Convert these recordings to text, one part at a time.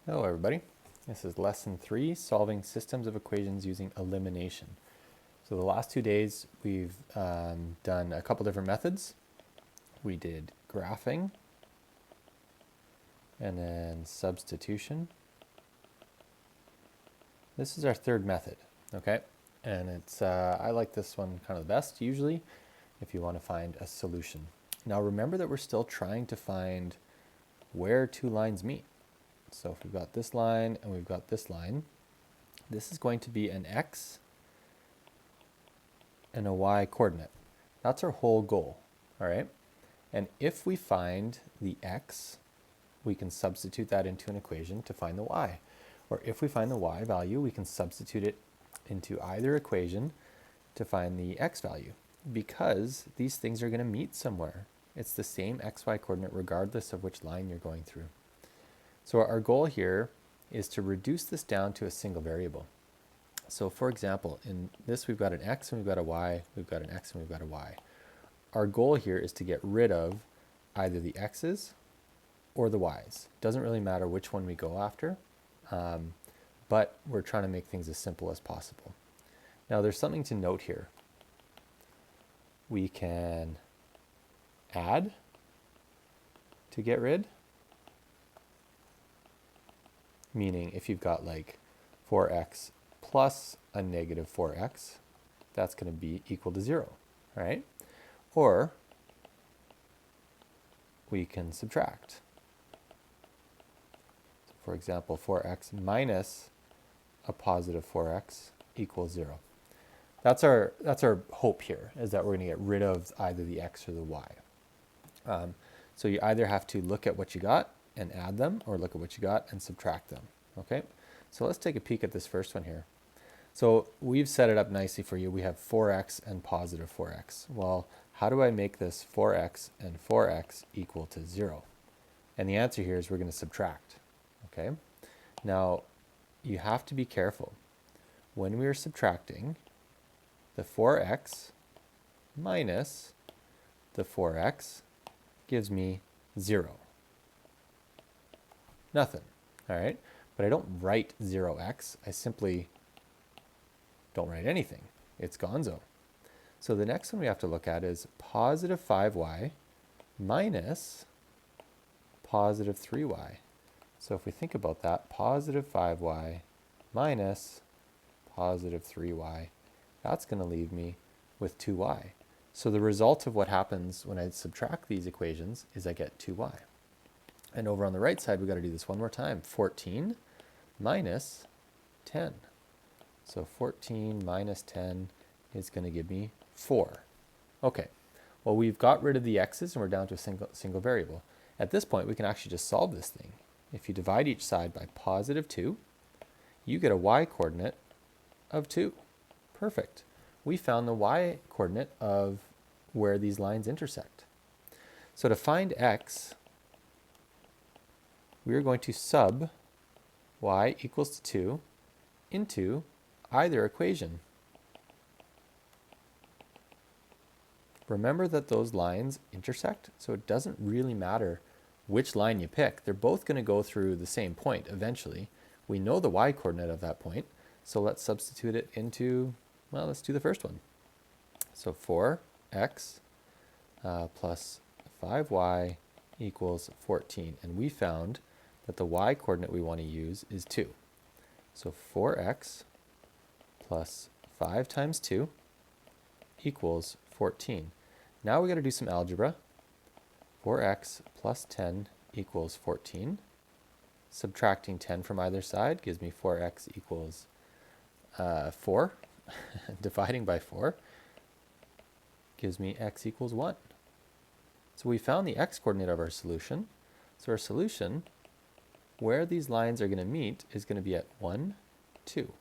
Hello everybody. This is lesson 3, solving systems of equations using elimination. So the last 2 days we've done a couple different methods. We did graphing and then substitution. This is our third method, okay? And it's I like this one kind of the best usually if you want to find a solution. Now remember that we're still trying to find where two lines meet. So if we've got this line and we've got this line, this is going to be an x and a y coordinate. That's our whole goal, all right? And if we find the x, we can substitute that into an equation to find the y. Or if we find the y value, we can substitute it into either equation to find the x value, because these things are going to meet somewhere. It's the same xy coordinate regardless of which line you're going through. So our goal here is to reduce this down to a single variable. So for example, in this we've got an x and we've got a y, we've got an x and we've got a y. Our goal here is to get rid of either the x's or the y's. Doesn't really matter which one we go after, but we're trying to make things as simple as possible. Now there's something to note here. We can add to get rid. Meaning if you've got like 4x plus a negative 4x, that's going to be equal to 0, right? Or we can subtract. So for example, 4x minus a positive 4x equals 0. That's our hope here, is that we're going to get rid of either the x or the y. So you either have to look at what you got and add them, or look at what you got and subtract them, okay? So let's take a peek at this first one here. So we've set it up nicely for you. We have 4x and positive 4x. Well, how do I make this 4x and 4x equal to 0? And the answer here is we're going to subtract, okay? Now, you have to be careful. When we are subtracting, the 4x minus the 4x gives me 0. Nothing, all right? But I don't write 0x, I simply don't write anything. It's gonzo. So the next one we have to look at is positive 5y minus positive 3y. So if we think about that, positive 5y minus positive 3y, that's going to leave me with 2y. So the result of what happens when I subtract these equations is I get 2y. And over on the right side, we've got to do this one more time. 14 minus 10. So 14 minus 10 is going to give me 4. Okay, well, we've got rid of the x's and we're down to a single variable. At this point, we can actually just solve this thing. If you divide each side by positive 2, you get a y coordinate of 2. Perfect. We found the y coordinate of where these lines intersect. So to find x, we are going to sub y equals to 2 into either equation. Remember that those lines intersect, so it doesn't really matter which line you pick. They're both going to go through the same point eventually. We know the y coordinate of that point, so let's substitute it into, well, let's do the first one. So 4x plus 5y equals 14, and we found that the y coordinate we want to use is 2. So 4x plus 5 times 2 equals 14. Now we got to do some algebra. 4x plus 10 equals 14. Subtracting 10 from either side gives me 4x equals 4. Dividing by 4 gives me x equals 1. So we found the x coordinate of our solution. So our solution, where these lines are going to meet, is going to be at 1, 2.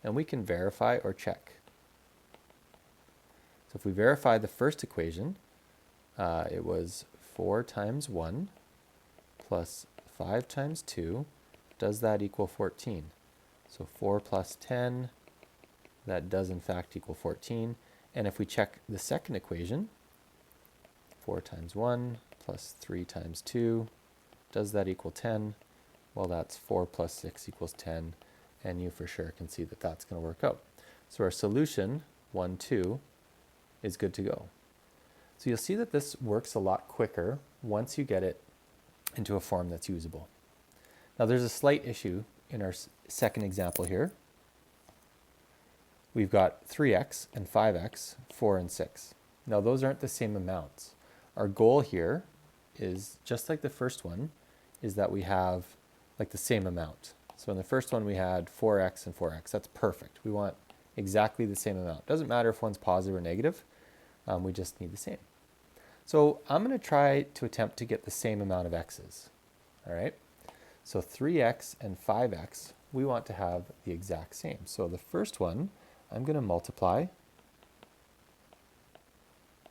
And we can verify or check. So if we verify the first equation, it was 4 times 1 plus 5 times 2. Does that equal 14? So 4 plus 10, that does in fact equal 14. And if we check the second equation, 4 times 1 plus 3 times 2, does that equal 10? Well, that's 4 plus 6 equals 10, and you for sure can see that that's going to work out. So our solution, 1, 2, is good to go. So you'll see that this works a lot quicker once you get it into a form that's usable. Now there's a slight issue in our second example here. We've got 3x and 5x, 4 and 6. Now those aren't the same amounts. Our goal here is, just like the first one, is that we have like the same amount. So in the first one we had 4x and 4x. That's perfect. We want exactly the same amount. Doesn't matter if one's positive or negative. We just need the same. So I'm going to try to attempt to get the same amount of x's. All right. So 3x and 5x, we want to have the exact same. So the first one, I'm going to multiply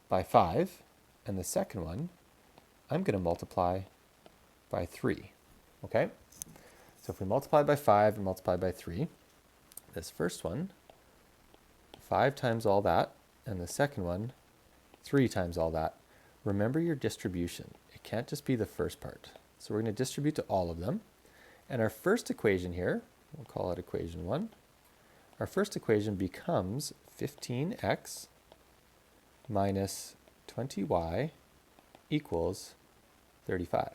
by 5, and the second one, I'm going to multiply by 3. Okay? So if we multiply by 5 and multiply by 3, this first one, 5 times all that, and the second one, 3 times all that. Remember your distribution. It can't just be the first part. So we're going to distribute to all of them. And our first equation here, we'll call it equation 1. Our first equation becomes 15x minus 20y equals 35.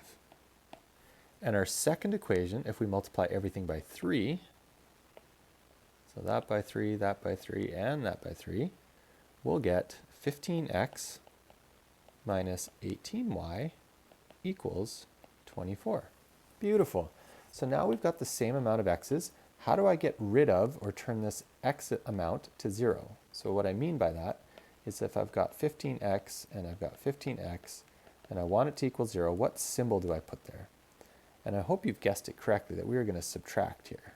And our second equation, if we multiply everything by 3, so that by 3, that by 3, and that by 3, we'll get 15x minus 18y equals 24. Beautiful. So now we've got the same amount of x's. How do I get rid of or turn this x amount to 0? So what I mean by that is if I've got 15x and I've got 15x and I want it to equal 0, what symbol do I put there? And I hope you've guessed it correctly that we are going to subtract here.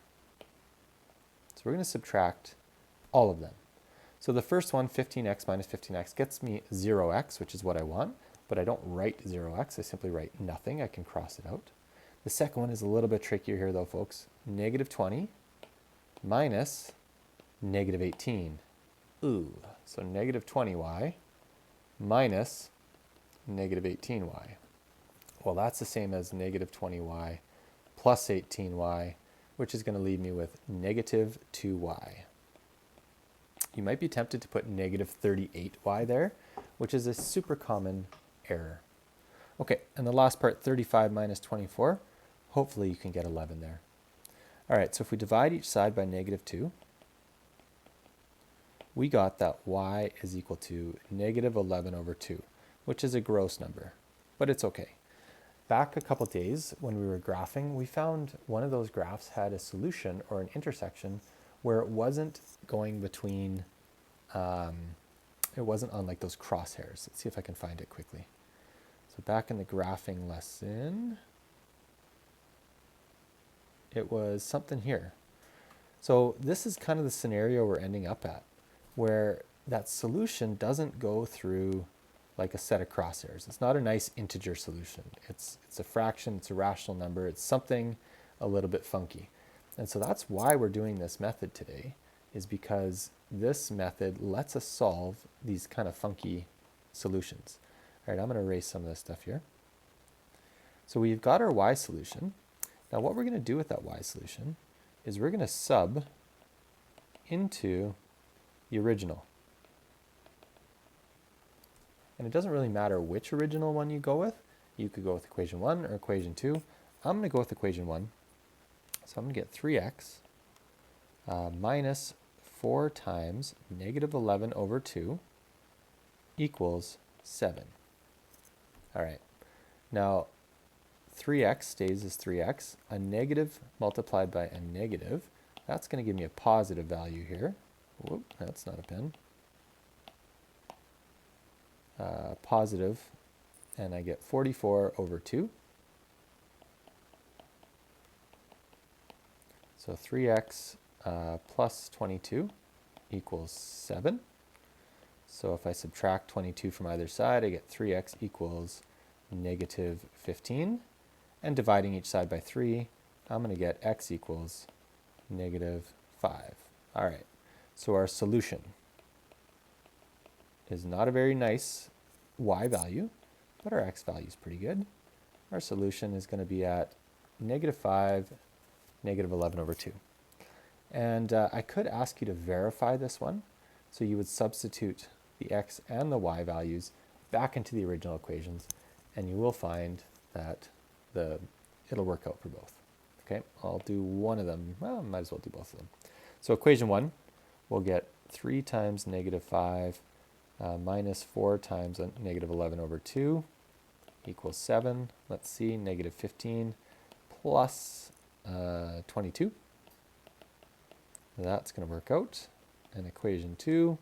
So we're going to subtract all of them. So the first one, 15x minus 15x, gets me 0x, which is what I want, but I don't write 0x, I simply write nothing. I can cross it out. The second one is a little bit trickier here though, folks. Negative 20 minus negative 18. Ooh, so negative 20y minus negative 18y. Well, that's the same as negative 20y plus 18y, which is going to leave me with negative 2y. You might be tempted to put negative 38y there, which is a super common error. Okay, and the last part, 35 minus 24, hopefully you can get 11 there. All right, so if we divide each side by negative 2, we got that y is equal to negative 11 over 2, which is a gross number, but it's okay. Back a couple days when we were graphing, we found one of those graphs had a solution or an intersection where it wasn't going between, it wasn't on like those crosshairs. Let's see if I can find it quickly. So back in the graphing lesson, it was something here. So this is kind of the scenario we're ending up at, where that solution doesn't go through like a set of crosshairs. It's not a nice integer solution. It's a fraction, it's a rational number, it's something a little bit funky. And so that's why we're doing this method today, is because this method lets us solve these kind of funky solutions. All right, I'm going to erase some of this stuff here. So we've got our y solution. Now what we're going to do with that y solution is we're going to sub into the original. And it doesn't really matter which original one you go with. You could go with equation 1 or equation 2. I'm going to go with equation 1. So I'm going to get 3x minus 4 times negative 11 over 2 equals 7. All right. Now, 3x stays as 3x. A negative multiplied by a negative, that's going to give me a positive value here. Whoop, that's not a pen. Positive, and I get 44 over 2. So 3x plus 22 equals 7. So if I subtract 22 from either side, I get 3x equals negative 15. And dividing each side by 3, I'm going to get x equals negative 5. All right, so our solution is not a very nice y value, but our x value is pretty good. Our solution is going to be at negative 5, negative 11 over 2. And I could ask you to verify this one. So you would substitute the x and the y values back into the original equations, and you will find that it'll work out for both. Okay, I'll do one of them. Well, might as well do both of them. So equation 1, we'll get 3 times negative 5 minus 4 times negative 11 over 2 equals 7. Let's see, negative 15 plus 22. That's going to work out. And equation 2,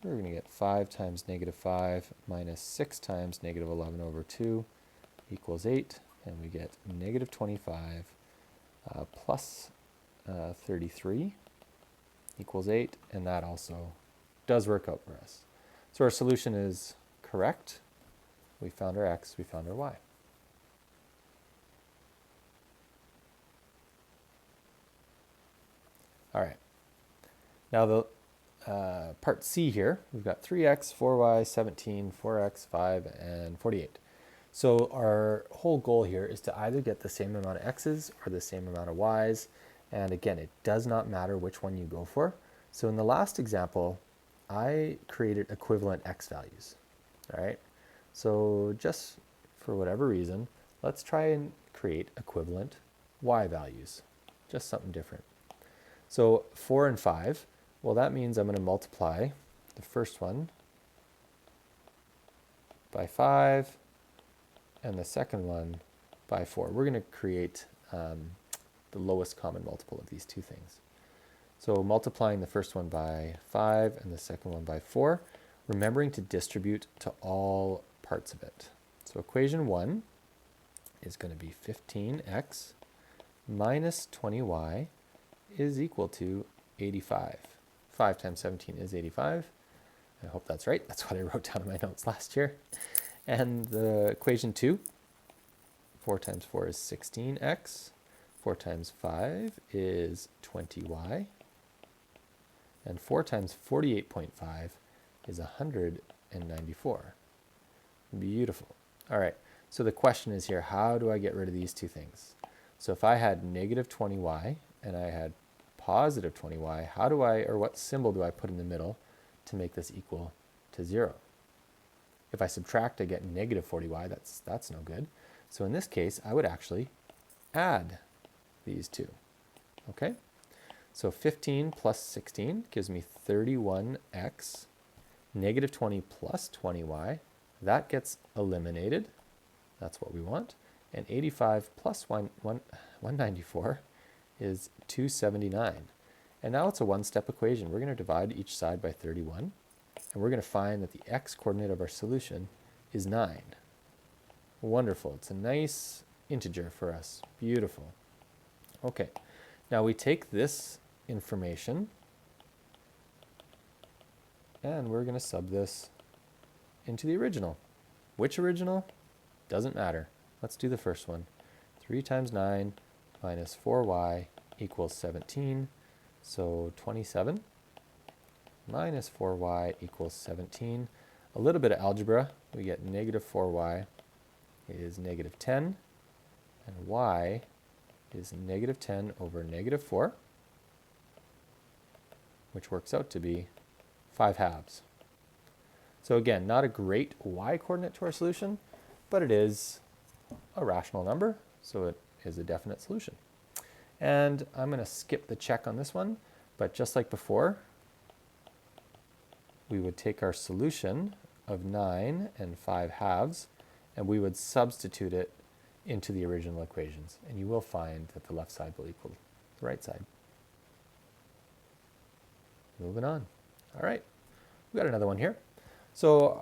we're going to get 5 times negative 5 minus 6 times negative 11 over 2 equals 8. And we get negative 25 plus 33 equals 8. And that also does work out for us. So our solution is correct. We found our x, we found our y. All right. Now the part C here, we've got 3x, 4y, 17, 4x, 5, and 48. So our whole goal here is to either get the same amount of x's or the same amount of y's. And again, it does not matter which one you go for. So in the last example, I created equivalent x values. All right. So just for whatever reason, let's try and create equivalent y values. Just something different. So 4 and 5, well, that means I'm going to multiply the first one by 5 and the second one by 4. We're going to create the lowest common multiple of these two things. So multiplying the first one by 5 and the second one by 4, remembering to distribute to all parts of it. So equation 1 is going to be 15x minus 20y is equal to 85. 5 times 17 is 85. I hope that's right. That's what I wrote down in my notes last year. And the equation 2, 4 times 4 is 16x. 4 times 5 is 20y. And 4 times 48.5 is 194. Beautiful. All right, so the question is here, how do I get rid of these two things? So if I had negative 20y and I had positive 20y, how do I, or what symbol do I put in the middle to make this equal to 0? If I subtract, I get negative 40y. That's no good. So in this case, I would actually add these two. Okay? So 15 plus 16 gives me 31x. Negative 20 plus 20y, that gets eliminated. That's what we want. And 85 plus 194 is 279. And now it's a one-step equation. We're going to divide each side by 31. And we're going to find that the x-coordinate of our solution is 9. Wonderful. It's a nice integer for us. Beautiful. Okay. Now we take this information and we're going to sub this into the original. Which original? Doesn't matter. Let's do the first one. 3 times 9 minus 4y equals 17. So 27 minus 4y equals 17. A little bit of algebra. We get negative 4y is negative 10. And y is negative 10 over negative 4, which works out to be 5 halves. So again, not a great y coordinate to our solution, but it is a rational number, so it is a definite solution. And I'm going to skip the check on this one, but just like before, we would take our solution of 9 and 5 halves, and we would substitute it into the original equations, and you will find that the left side will equal the right side. Moving on. All right, we got another one here. So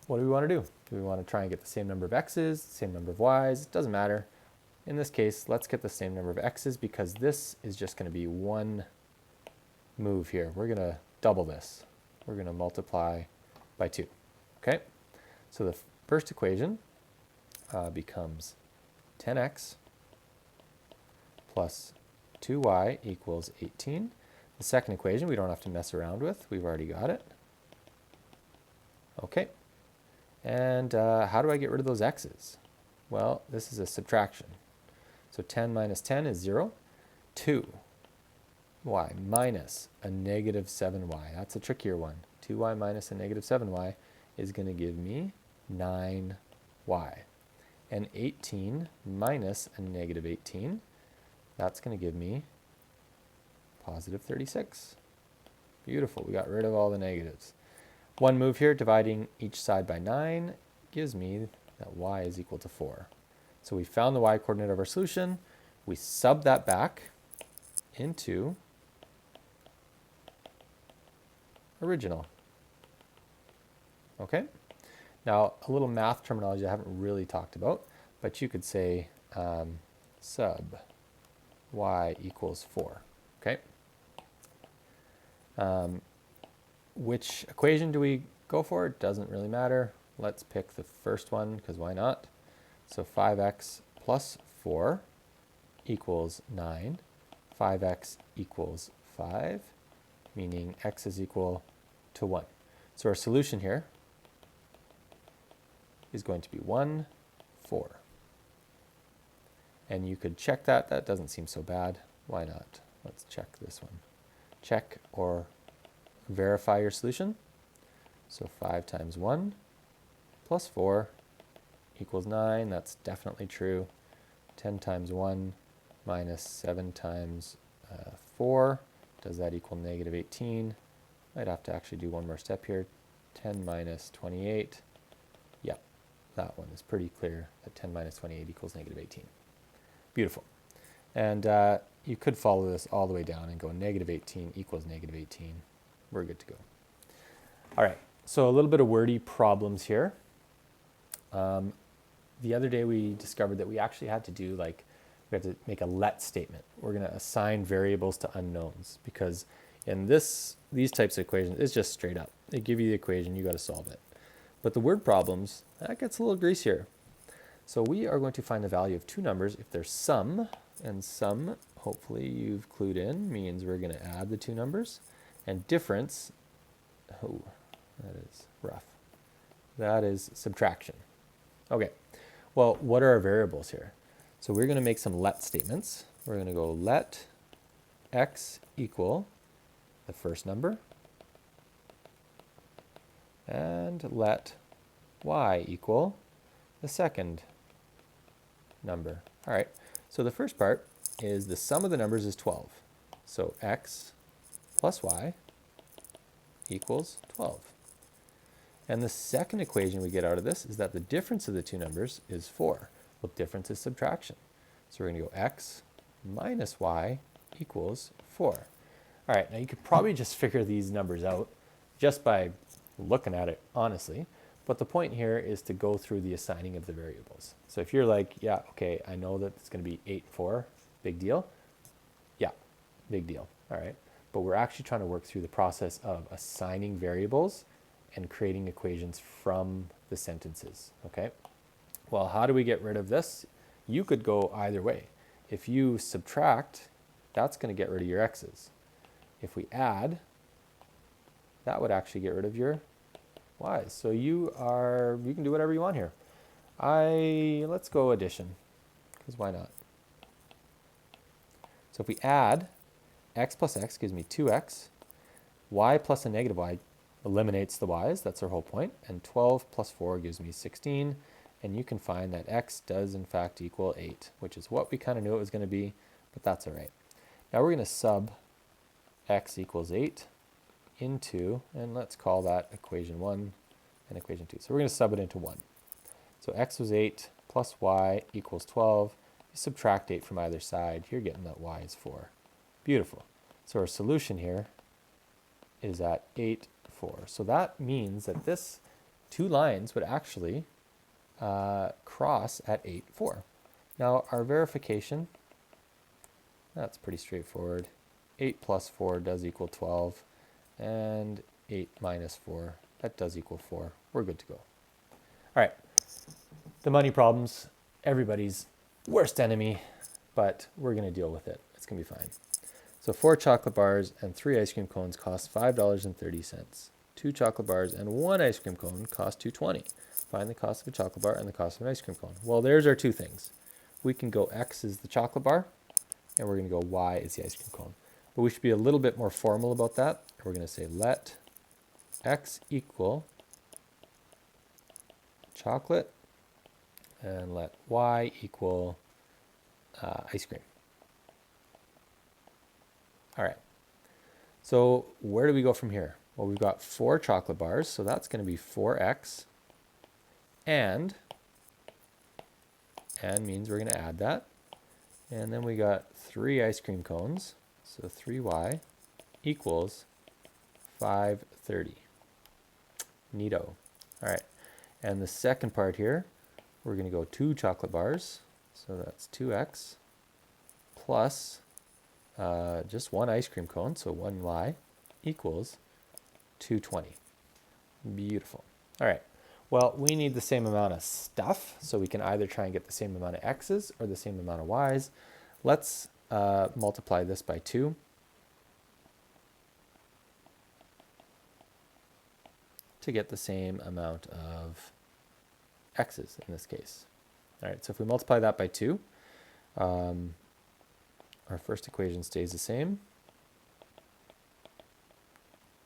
what do we want to do? Do we want to try and get the same number of x's, same number of y's? It doesn't matter. In this case, let's get the same number of x's because this is just going to be one move here. We're going to double this. We're going to multiply by 2. Okay? So the first equation becomes 10x plus 2y equals 18. The second equation we don't have to mess around with. We've already got it. Okay. And how do I get rid of those x's? Well, this is a subtraction. So 10 minus 10 is 0. 2y minus a negative 7y. That's a trickier one. 2y minus a negative 7y is going to give me 9y. And 18 minus a negative 18, that's going to give me positive 36. Beautiful. We got rid of all the negatives. One move here, dividing each side by 9, gives me that y is equal to 4. So we found the y coordinate of our solution. We sub that back into original. Okay? Now, a little math terminology I haven't really talked about, but you could say sub y equals 4. Okay? Which equation do we go for? It doesn't really matter. Let's pick the first one, because why not? So 5x plus 4 equals 9. 5x equals 5, meaning x is equal to 1. So our solution here is going to be 1, 4. And you could check that. That doesn't seem so bad. Why not? Let's check this one. Check or verify your solution. So 5 times 1 plus 4 equals 9. That's definitely true. 10 times 1 minus 7 times 4. Does that equal negative 18? I'd have to actually do one more step here. 10 minus 28. Yeah, that one is pretty clear that 10 minus 28 equals negative 18. Beautiful. And you could follow this all the way down and go negative 18 equals negative 18. We're good to go. All right, so a little bit of wordy problems here. The other day we discovered that we actually had to do we had to make a let statement. We're going to assign variables to unknowns, because in these types of equations, it's just straight up. They give you the equation, you got to solve it. But the word problems, that gets a little greasier. So we are going to find the value of two numbers if there's sum, and sum, hopefully you've clued in, means we're going to add the two numbers, and difference, oh, that is rough. That is subtraction. Okay, well, what are our variables here? So we're going to make some let statements. We're going to go let x equal the first number, and let y equal the second number. All right, so the first part is the sum of the numbers is 12. So x plus y equals 12. And the second equation we get out of this is that the difference of the two numbers is 4. Well, difference is subtraction. So we're going to go x minus y equals 4. All right, now you could probably just figure these numbers out just by looking at it honestly. But the point here is to go through the assigning of the variables. So if you're like, yeah, okay, I know that it's going to be 8, 4, big deal. Yeah, big deal. All right. But we're actually trying to work through the process of assigning variables and creating equations from the sentences, okay? Well, how do we get rid of this? You could go either way. If you subtract, that's going to get rid of your x's. If we add, that would actually get rid of your y's. So you can do whatever you want here. Let's go addition, because why not? So if we add, x plus x gives me 2x. Y plus a negative y eliminates the y's. That's our whole point. And 12 plus 4 gives me 16. And you can find that x does in fact equal 8, which is what we kind of knew it was going to be, but that's all right. Now we're going to sub x equals 8 into, and let's call that equation 1 and equation 2. So we're going to sub it into 1. So x was 8 plus y equals 12. You subtract 8 from either side, you're getting that y is 4. Beautiful. So our solution here is at 8, 4. So that means that this two lines would actually cross at 8, 4. Now our verification, that's pretty straightforward. 8 plus 4 does equal 12, and 8 minus 4, that does equal 4. We're good to go. All right, the money problems, everybody's worst enemy, but we're going to deal with it. It's going to be fine. So 4 chocolate bars and 3 ice cream cones cost $5.30. 2 chocolate bars and 1 ice cream cone cost $2.20. Find the cost of a chocolate bar and the cost of an ice cream cone. Well, there's our two things. we can go x is the chocolate bar, and we're going to go y is the ice cream cone. But we should be a little bit more formal about that. We're going to say let x equal chocolate, and let y equal ice cream. All right. So where do we go from here? Well, we've got 4 chocolate bars, so that's going to be 4x, and means we're going to add that. And then we got 3 ice cream cones, so 3y equals 530. Neato. All right. And the second part here, we're going to go 2 chocolate bars, so that's 2x, plus just 1 ice cream cone, so 1y equals 220. Beautiful. All right. Well, we need the same amount of stuff, so we can either try and get the same amount of x's or the same amount of y's. Let's multiply this by 2. To get the same amount of x's in this case. All right, so if we multiply that by 2, our first equation stays the same.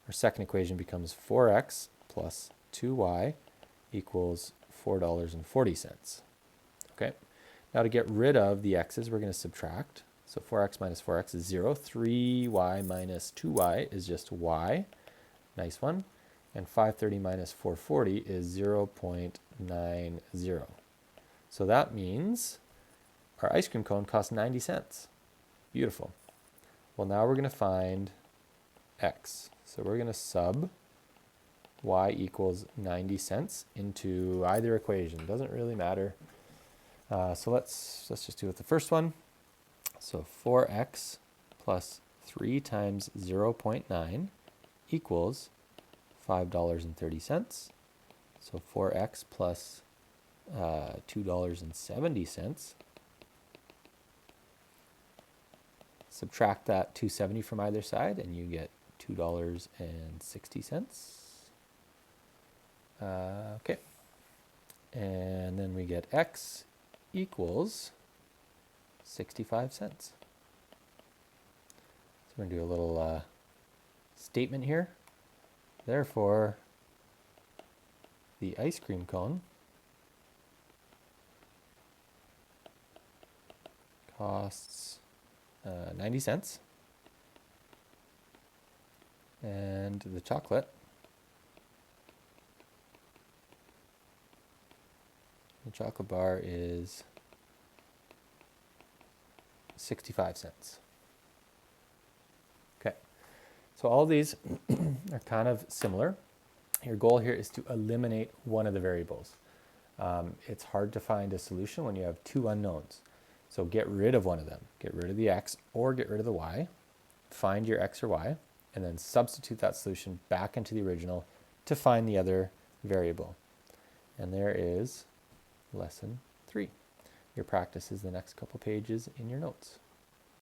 Our second equation becomes 4x plus 2y equals $4.40. Okay, now to get rid of the x's, we're going to subtract. So 4x minus 4x is 0. 3y minus 2y is just y. Nice one. And 530 minus 440 is 0.90. So that means our ice cream cone costs 90 cents. Beautiful. Well, now we're going to find x. So we're going to sub y equals 90 cents into either equation. Doesn't really matter. So let's just do it the first one. So 4x plus 3 times 0.9 equals $5.30. So 4x plus $2.70. Subtract that 270 from either side, and you get $2.60. Okay. And then we get x equals 65 cents. So we're going to do a little statement here. Therefore, the ice cream cone costs 90 cents, and the chocolate bar is 65 cents. Okay, so all these are kind of similar. Your goal here is to eliminate one of the variables. It's hard to find a solution when you have 2 unknowns. So get rid of one of them. Get rid of the x or get rid of the y. Find your x or y, and then substitute that solution back into the original to find the other variable. And there is lesson 3. Your practice is the next couple pages in your notes.